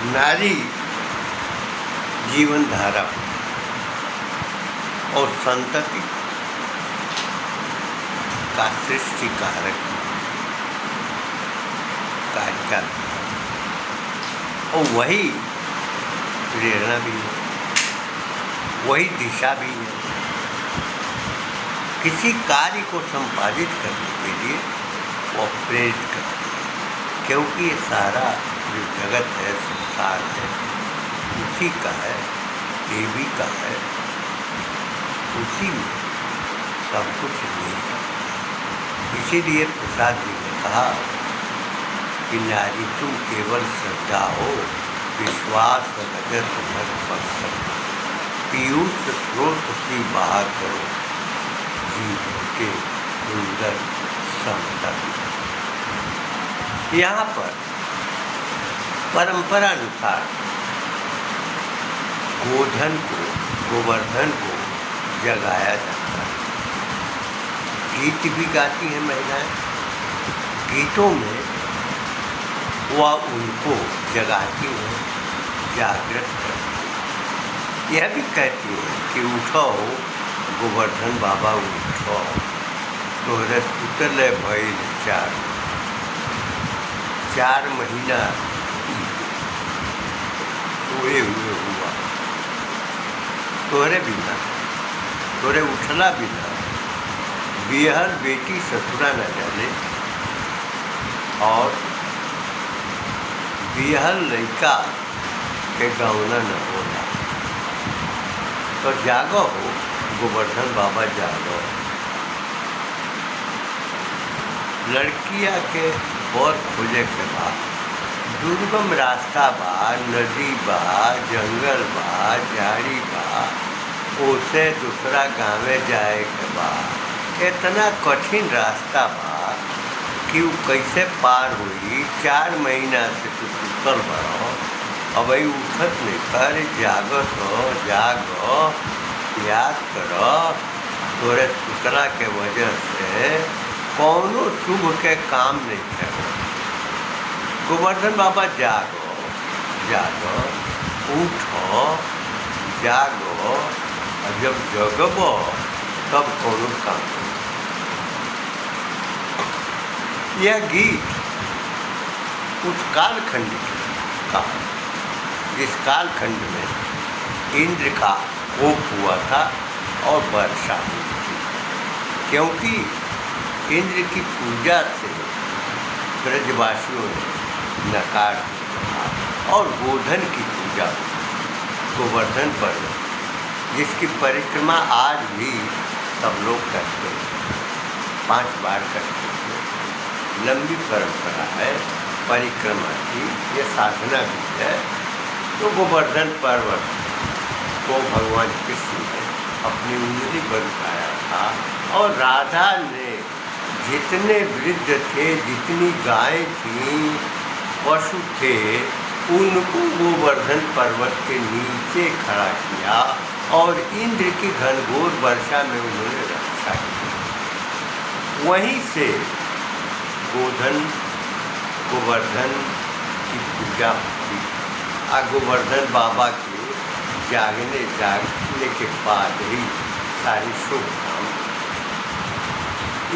नारी जीवन धारा और संतति का सृष्टि कारक कार्य और वही प्रेरणा भी है, वही दिशा भी है। किसी कार्य को संपादित करने के लिए वो प्रेरित करती है, क्योंकि ये सारा जो जगत है, संसार है, उसी का है, देवी का है, उसी में सब कुछ मिलता है। इसीलिए प्रसाद जी ने कहा कि नारी तुम केवल श्रद्धा हो, विश्वास रजत नर पत्थर, पीयूष स्रोत सी बहा करो, जीवन के सुंदर समतल। यहाँ पर परंपरा अनुसार गोवर्धन को जगाया जाता है। गीत भी गाती हैं महिलाएं। गीतों में वह उनको जगाती हैं, जागृत करती हैं। यह भी कहती है कि उठो गोवर्धन बाबा उठो, तोहरे सुतल भइल 4 महीना सोए हुए हुआ, तोहरे बिना, तोरे उठला बिना बिहर बेटी ससुरा न जाने और बिहर लड़का के गौना न होला। तो जागो हो गोवर्धन बाबा, जागो। लड़किया के बर खोजे के बाद दुर्गम रास्ता बा, नदी बा, जंगल बा, झाड़ी बा, ओसे दूसरा गाँवे जाए के बाद इतना कठिन रास्ता बा कि वो कैसे पार हुई। 4 महीना से तू सुतल बड़ो, अब उठत नहीं कर, जागत हो, जागो, याद करो, तोरे सुतला के वजह से कौनो शुभ के काम नहीं करो। गोवर्धन बाबा जागो, जागो, उठो, जागो, और जब जगबो तब कौनो काम। यह गीत उस कालखंड का, जिस कालखंड में इंद्र का कोप हुआ था और वर्षा हुई थी, क्योंकि इंद्र की पूजा से ब्रजवासियों ने नकार दिया और गोवर्धन की पूजा हुई। गोवर्धन पर्वत जिसकी परिक्रमा आज भी सब लोग करते हैं, 5 बार करते हैं। लंबी परंपरा है परिक्रमा की, ये साधना भी है। तो गोवर्धन पर्वत को भगवान कृष्ण ने अपनी उंगली पर उठाया था और राधा ने जितने वृद्ध थे, जितनी गायें थीं, पशु थे, उनको गोवर्धन पर्वत के नीचे खड़ा किया और इंद्र की घनघोर वर्षा में उन्होंने रक्षा की। वहीं से गोवर्धन की पूजा हुई। गोवर्धन बाबा के जागने के बाद ही सारी शुभ काम।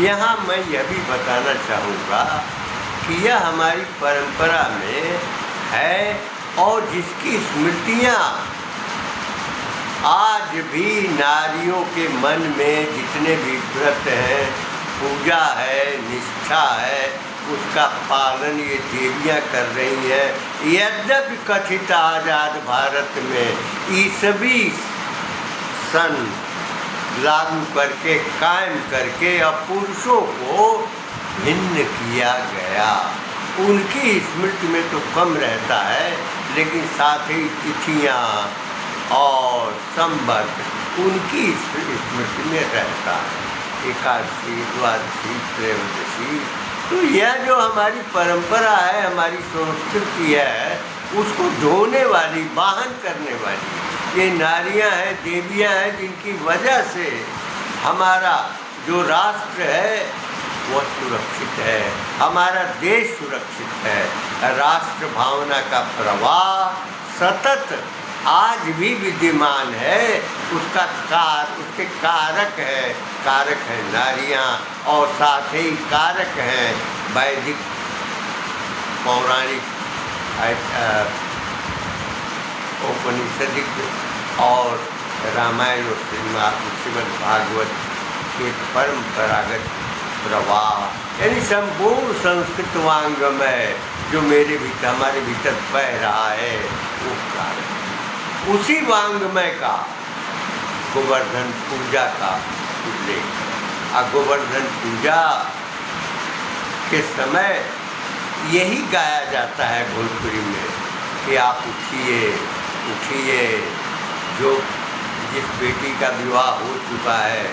यहाँ मैं यह भी बताना चाहूँगा कि यह हमारी परंपरा में है और जिसकी स्मृतियाँ आज भी नारियों के मन में, जितने भी व्रत हैं, पूजा है, निष्ठा है, उसका पालन ये देवियाँ कर रही हैं। यद्यपि कथित आज़ाद भारत में ईसवी सन लागू करके, कायम करके अब पुरुषों को भिन्न किया गया। उनकी स्मृति में तो कम रहता है, लेकिन साथ ही तिथियाँ और संवत उनकी स्मृति में रहता है। एकादशी, द्वादशी, त्रयोदशी। तो यह जो हमारी परंपरा है, हमारी संस्कृति है, उसको ढोने वाली, वाहन करने वाली ये नारियां हैं, देवियां हैं, जिनकी वजह से हमारा जो राष्ट्र है वह सुरक्षित है, हमारा देश सुरक्षित है। राष्ट्र भावना का प्रवाह सतत आज भी विद्यमान है। उसके कारक है नारियां, और साथ ही कारक हैं वैदिक पौराणिक औपनिषदिक और रामायण और श्रीमद् भागवत के परंपरागत प्रवाह, यानी संपूर्ण संस्कृत वांग्मय जो हमारे भीतर बह रहा है वो कारण, उसी वांग्मय का गोवर्धन पूजा का उल्लेख। गोवर्धन पूजा के समय यही गाया जाता है भोजपुरी में कि आप उठिए, जो जिस बेटी का विवाह हो चुका है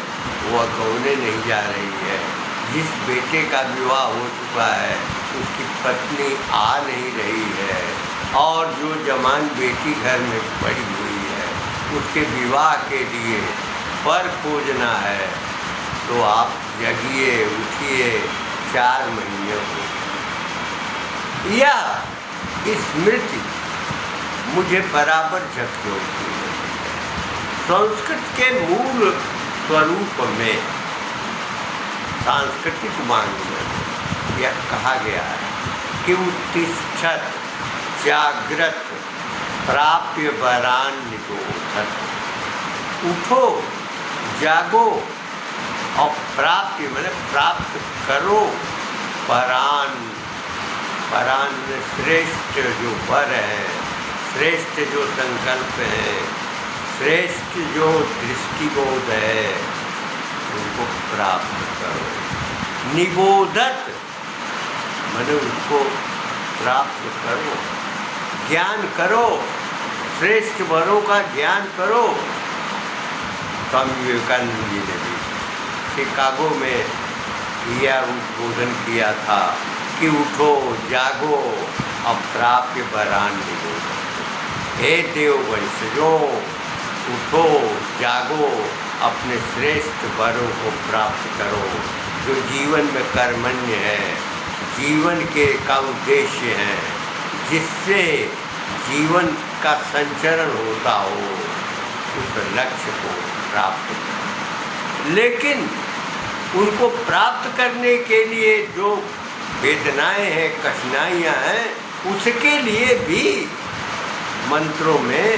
वह गौने नहीं जा रही है, जिस बेटे का विवाह हो चुका है उसकी पत्नी आ नहीं रही है, और जो जवान बेटी घर में पड़ी हुई है उसके विवाह के लिए वर खोजना है, तो आप जगिए, उठिए, 4 महीने हो। यह स्मृति मुझे बराबर झकझोरती है। संस्कृत के मूल स्वरूप में, सांस्कृतिक मांग में यह कहा गया है कि उत्तिष्ठत जागृत प्राप्य वरान निरोधत। उठो, जागो और प्राप्य मैंने प्राप्त करो वरान में श्रेष्ठ जो वर है, श्रेष्ठ जो संकल्प है, श्रेष्ठ जो दृष्टिबोध है, उनको प्राप्त करो। निबोधत मैंने उसको प्राप्त करो, ज्ञान करो, श्रेष्ठ वरों का ज्ञान करो। स्वामी विवेकानंद जी ने भी शिकागो में यह उद्बोधन किया था कि उठो, जागो और प्राप्य वरान निरोधत। हे देव वंशजों, उठो, जागो, अपने श्रेष्ठ वरों को प्राप्त करो, जो जीवन में कर्मण्य है, जीवन का उद्देश्य है, जिससे जीवन का संचरण होता हो, उस लक्ष्य को प्राप्त करो। लेकिन उनको प्राप्त करने के लिए जो वेदनाएं हैं, कठिनाइयां हैं, उसके लिए भी मंत्रों में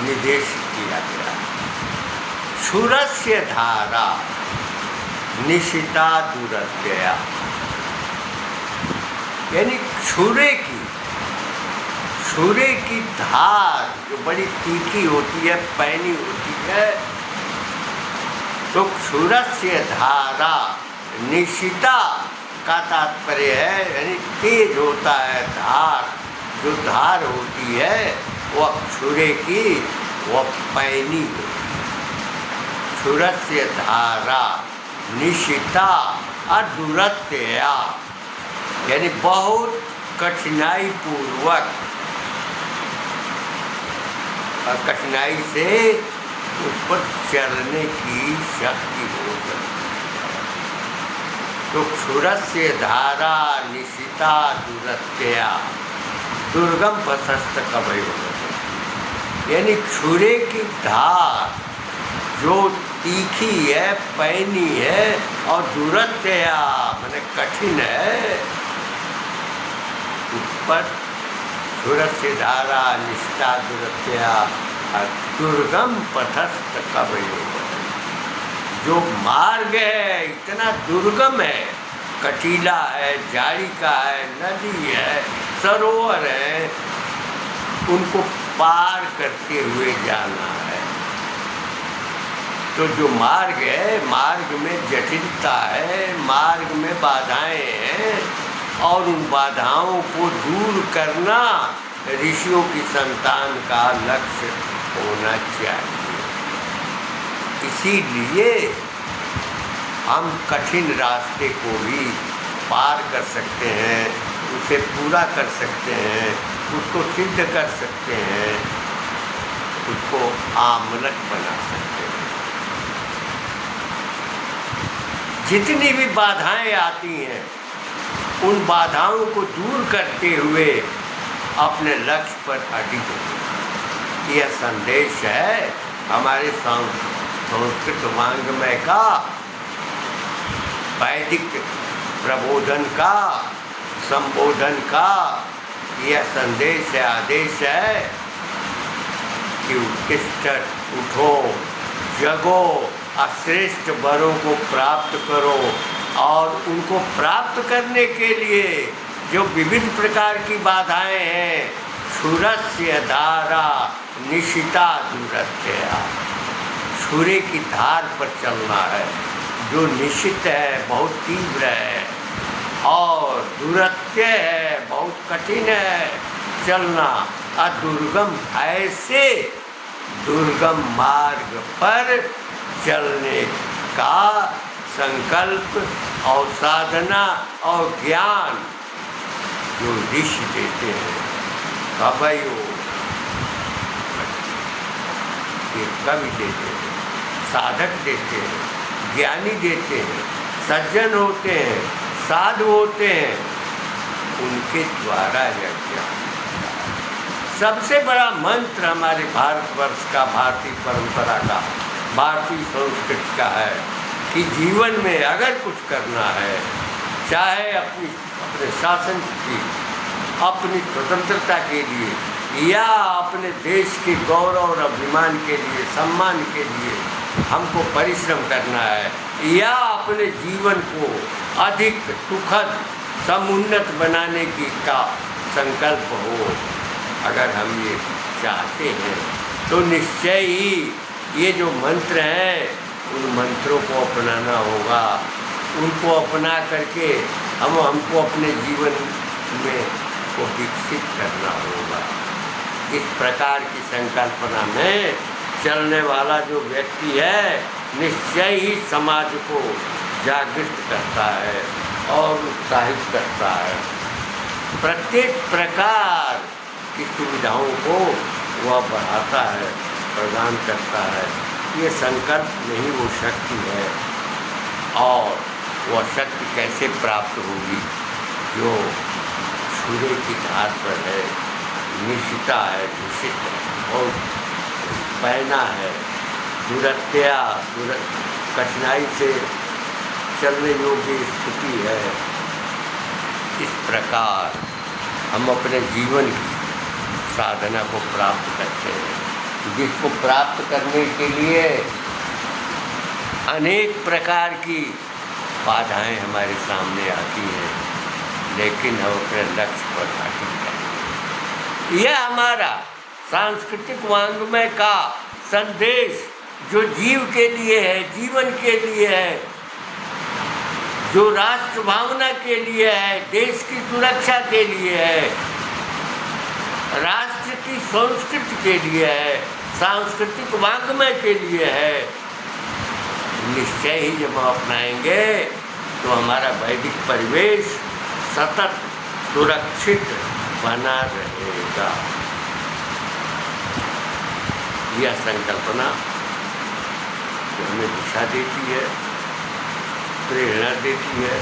निर्देश किया गया। क्षुरस्य धारा निशिता दुरत्यया, यानी छुरे की धार जो बड़ी तीखी होती है, पैनी होती है, तो क्षुरस्य धारा निशिता का तात्पर्य है यानी तेज होता है धार, जो धार होती है वह छुरे की वह पैनी होती है। क्षुरस्य धारा निशिता अदुरत्यया, यानी बहुत कठिनाई पूर्वक, कठिनाई से उस पर चलने की शक्ति हो सकती है। तो क्षुरस्य धारा निशिता दुरत्यया दुर्गम प्रशस्त कवयो, यानी छुरे की धार जो तीखी है, पैनी है और दुरत्यया माने कठिन है, उस पर क्षुरस्य धारा निष्ठा दुरत्यया दुर्गम पथस्थ कवयो, जो मार्ग है इतना दुर्गम है, कटीला है, झाड़ी का है, नदी है, सरोवर है, उनको पार करते हुए जाना है। तो जो मार्ग है, मार्ग में जटिलता है, मार्ग में बाधाएं हैं, और उन बाधाओं को दूर करना ऋषियों की संतान का लक्ष्य होना चाहिए। इसीलिए हम कठिन रास्ते को भी पार कर सकते हैं, उसे पूरा कर सकते हैं, उसको सिद्ध कर सकते हैं, उसको आमलक बना सकते हैं। जितनी भी बाधाएं आती हैं उन बाधाओं को दूर करते हुए अपने लक्ष्य पर अडिग हो। यह संदेश है हमारे संस्कृत वाङ्मय का, वैदिक प्रबोधन का, संबोधन का। यह संदेश है, आदेश है कि उत्कृष्ट उठो, जगो, श्रेष्ठ वरों को प्राप्त करो और उनको प्राप्त करने के लिए जो विविध प्रकार की बाधाएं हैं, क्षुरस्य धारा निशिता दुरत्यया, छुरे की धार पर चलना है जो निशित है, बहुत तीव्र है, और दुरत्य है, बहुत कठिन है चलना। दुर्गम, ऐसे दुर्गम मार्ग पर चलने का संकल्प और साधना और ज्ञान जो ऋषि देते हैं, कवयो, ये कवि देते हैं, साधक देते हैं, ज्ञानी देते हैं, सज्जन होते हैं, साधु होते हैं, उनके द्वारा यह ज्ञान। सबसे बड़ा मंत्र हमारे भारतवर्ष का, भारतीय परंपरा का, भारतीय संस्कृति का है कि जीवन में अगर कुछ करना है, चाहे अपने शासन की, अपनी स्वतंत्रता के लिए या अपने देश के गौरव और अभिमान के लिए, सम्मान के लिए हमको परिश्रम करना है, या अपने जीवन को अधिक सुखद समुन्नत बनाने की का संकल्प हो, अगर हम ये चाहते हैं तो निश्चय ही ये जो मंत्र हैं उन मंत्रों को अपनाना होगा। उनको अपना करके हमको अपने जीवन में को विकसित करना होगा। इस प्रकार की संकल्पना में चलने वाला जो व्यक्ति है निश्चय ही समाज को जागृत करता है और उत्साहित करता है। प्रत्येक प्रकार की सुविधाओं को वह बढ़ाता है, प्रदान करता है। ये संकल्प नहीं, वो शक्ति है। और वह शक्ति कैसे प्राप्त होगी? जो सूर्य की धार पर है, निशिता है, निशित है और पैना है, दुरत्या, कठिनाई से चलने योग्य स्थिति है। इस प्रकार हम अपने जीवन की साधना को प्राप्त करते हैं, जिसको प्राप्त करने के लिए अनेक प्रकार की बाधाएं हमारे सामने आती हैं, लेकिन हम अपने लक्ष्य पर अटक जाते हैं। यह हमारा सांस्कृतिक वाङ्मय का संदेश जो जीव के लिए है, जीवन के लिए है, जो राष्ट्र भावना के लिए है, देश की सुरक्षा के लिए है, राष्ट्र की संस्कृति के लिए है, सांस्कृतिक वाङ्मय के लिए है। निश्चय ही जब हम अपनाएंगे तो हमारा वैदिक परिवेश सतत सुरक्षित बना रहेगा। यह संकल्पना जो हमें दिशा देती है, प्रेरणा देती है,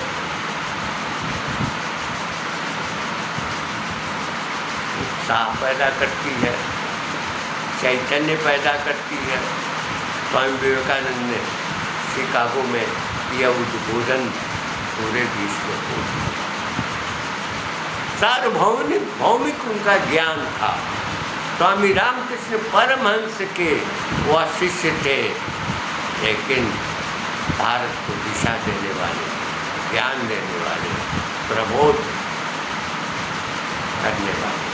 उत्साह पैदा करती है, चैतन्य पैदा करती है। स्वामी विवेकानंद ने शिकागो में यह उद्बोधन पूरे विश्व को सार्वभौमिक उनका ज्ञान था। स्वामी रामकृष्ण परमहंस के वह शिष्य थे, लेकिन भारत को दिशा देने वाले, ज्ञान देने वाले, प्रबोध करने वाले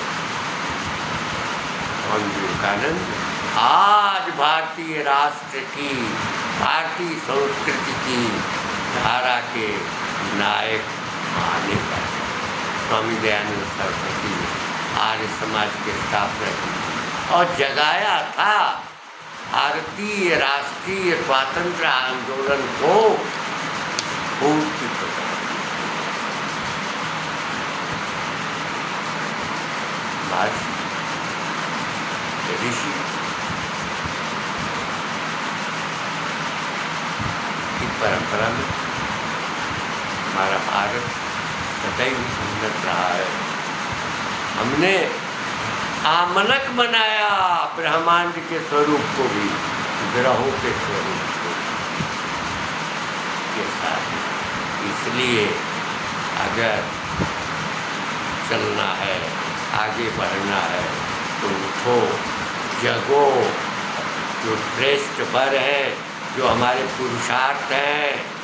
स्वामी विवेकानंद आज भारतीय राष्ट्र की, भारतीय संस्कृति की धारा के नायक माने गए। स्वामी दयानंद सरस्वती ने आर्य समाज की स्थापना की और जगाया था भारतीय राष्ट्रीय स्वातंत्र आंदोलन को स्फूर्ति प्रदान। ऋषि की परंपरा में हमारा भारत सदैव उन्नत रहा है। हमने आमलक बनाया ब्रह्मांड के स्वरूप को भी, ग्रहों के स्वरूप को के साथ। इसलिए अगर चलना है, आगे बढ़ना है तो उठो, जगो। जो श्रेष्ठ वर है, जो हमारे पुरुषार्थ हैं,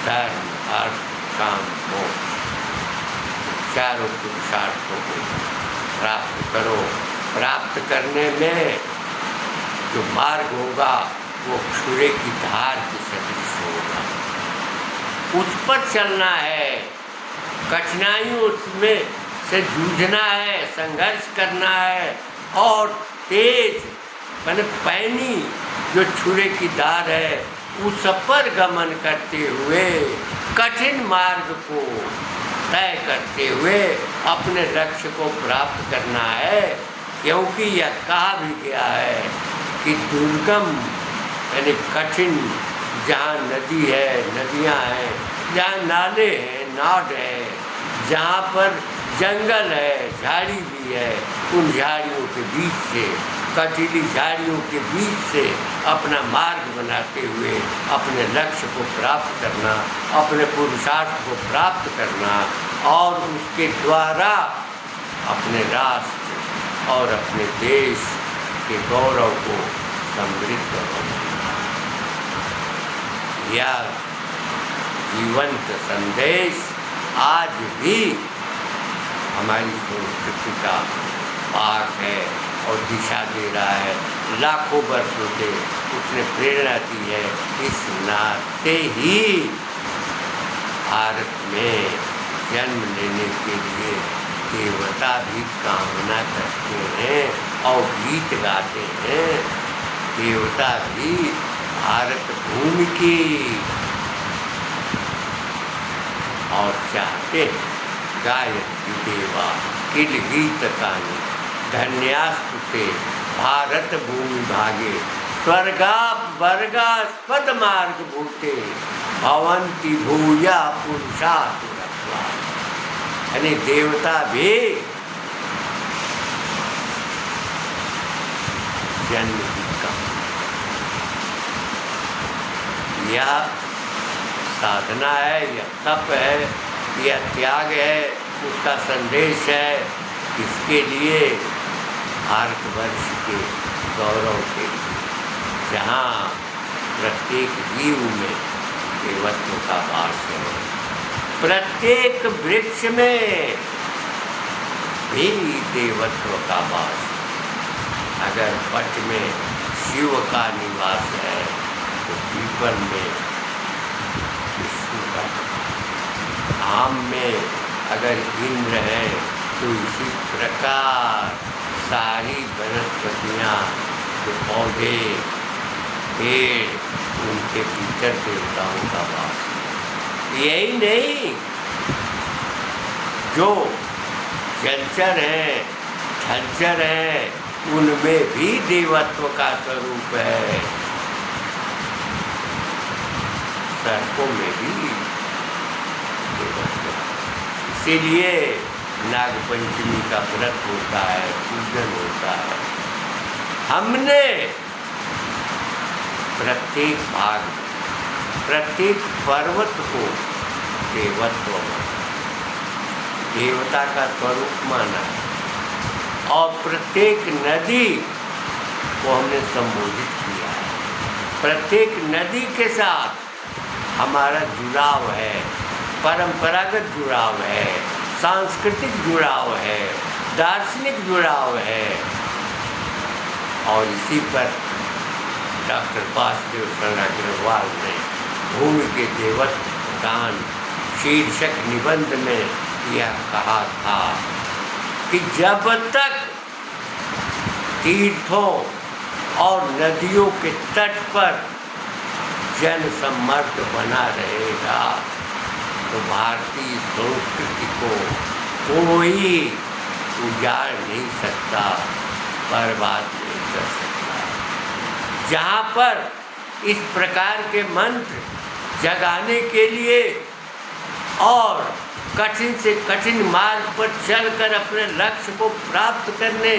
धर्म, अर्थ, काम, मोक्ष, चारों पुरुषार्थों को प्राप्त करो। प्राप्त करने में जो मार्ग होगा वो क्षुरे की धार के सदृश होगा, उस पर चलना है। कठिनाइयों उसमें से जूझना है, संघर्ष करना है, और तेज मैंने पैनी जो छुरे की धार है उस पर गमन करते हुए, कठिन मार्ग को तय करते हुए अपने लक्ष्य को प्राप्त करना है। क्योंकि यह कहा भी गया है कि दुर्गम यानी कठिन, जहाँ नदी है, नदियाँ हैं, जहाँ नाले हैं, नाद है, जहाँ पर जंगल है, झाड़ी भी है, उन झाड़ियों के बीच से, कटीली झाड़ियों के बीच से अपना मार्ग बनाते हुए अपने लक्ष्य को प्राप्त करना, अपने पुरुषार्थ को प्राप्त करना, और उसके द्वारा अपने राष्ट्र और अपने देश के गौरव को समृद्ध बनाना। यह जीवंत संदेश आज भी हमारी संस्कृति का पाठ है और दिशा दे रहा है। लाखों वर्षों से उसने प्रेरणा दी है। इस नाते ही भारत में जन्म लेने के लिए देवता भी कामना करते हैं और गीत गाते हैं। देवता भी भारत भूमि की और चाहते गायत्री देवा किल गीत कानी धन्यास्तुते भारत भूमि भागे स्वर्गा वर्गास्पद मार्ग भूते भवंती भूया पुरुषा सुरत्वा। यानी देवता भी जन्म की कम, यह साधना है, यह तप है, यह त्याग है, उसका संदेश है। इसके लिए भारतवर्ष के गौरव के लिए, जहाँ प्रत्येक जीव में देवत्व का वास है, प्रत्येक वृक्ष में भी देवत्व का वास है। अगर वट में शिव का निवास है तो पीपल में विष्णु का, आम में अगर इंद्र है तो इसी प्रकार सारी वनस्पतियाँ, जो पौधे, पेड़, उनके भीतर देवताओं का वास है। यही नहीं, जो जलचर हैं, थलचर हैं, उनमें भी देवत्व का स्वरूप है। सर्पों में भी देवत्व। इसीलिए नागपंचमी का व्रत होता है, पूजन होता है। हमने प्रत्येक भाग, प्रत्येक पर्वत को देवत्व माना, देवता का स्वरूप माना, और प्रत्येक नदी को हमने संबोधित किया है। प्रत्येक नदी के साथ हमारा जुड़ाव है, परंपरागत जुड़ाव है, सांस्कृतिक जुड़ाव है, दार्शनिक जुड़ाव है। और इसी पर डॉक्टर वासुदेव शरण अग्रवाल ने भूमि के देवत्व गान शीर्षक निबंध में यह कहा था कि जब तक तीर्थों और नदियों के तट पर जन सम्मर्द बना रहेगा तो भारतीय संस्कृति को कोई उजाड़ नहीं सकता, बर्बाद नहीं कर सकता। जहाँ पर इस प्रकार के मंत्र जगाने के लिए और कठिन से कठिन मार्ग पर चलकर अपने लक्ष्य को प्राप्त करने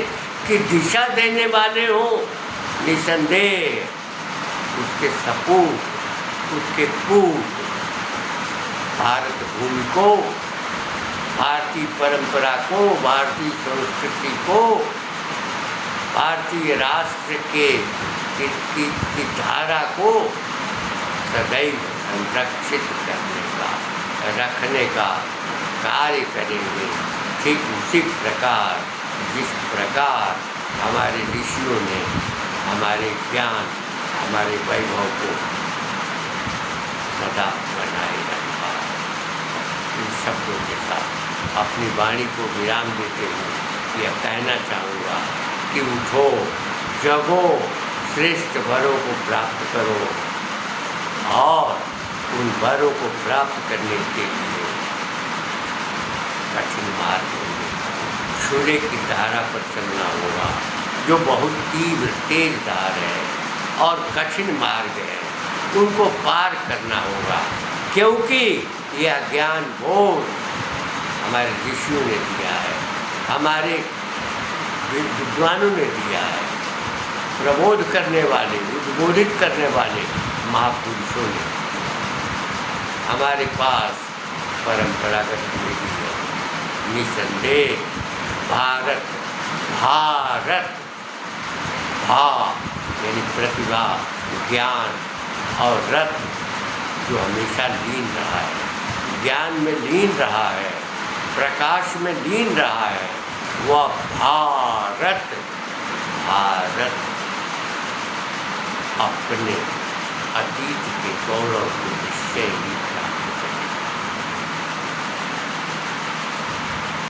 की दिशा देने वाले हों, निसंदेह उसके सपूत, उसके पूत भारत भूमि को, भारतीय परंपरा को, भारतीय संस्कृति को, भारतीय राष्ट्र की धारा को सदैव संरक्षित करने का, रखने का कार्य करेंगे। ठीक उसी प्रकार जिस प्रकार हमारे ऋषियों ने हमारे ज्ञान, हमारे वैभव को सदा बनाए रखा। इन शब्दों के साथ अपनी वाणी को विराम देते हुए यह कहना चाहूँगा कि उठो, जगो, श्रेष्ठ वरों को प्राप्त करो और उन वरों को प्राप्त करने के लिए कठिन मार्ग में सूर्य की धारा पर चलना होगा, जो बहुत तीव्र तेज धार है और कठिन मार्ग है, उनको पार करना होगा। क्योंकि यह ज्ञान बोध हमारे ऋषियों ने दिया है, हमारे विद्वानों ने दिया है, प्रबोध करने वाले, उद्बोधित करने वाले महापुरुषों ने हमारे पास परंपरागत विधि है। निसंदेह भारत, भारत भाव यानी प्रतिभा, ज्ञान और रत जो हमेशा लीन रहा है, ज्ञान में लीन रहा है, प्रकाश में लीन रहा है, वह भारत, भारत अपने अतीत के गौरव को निश्चय ही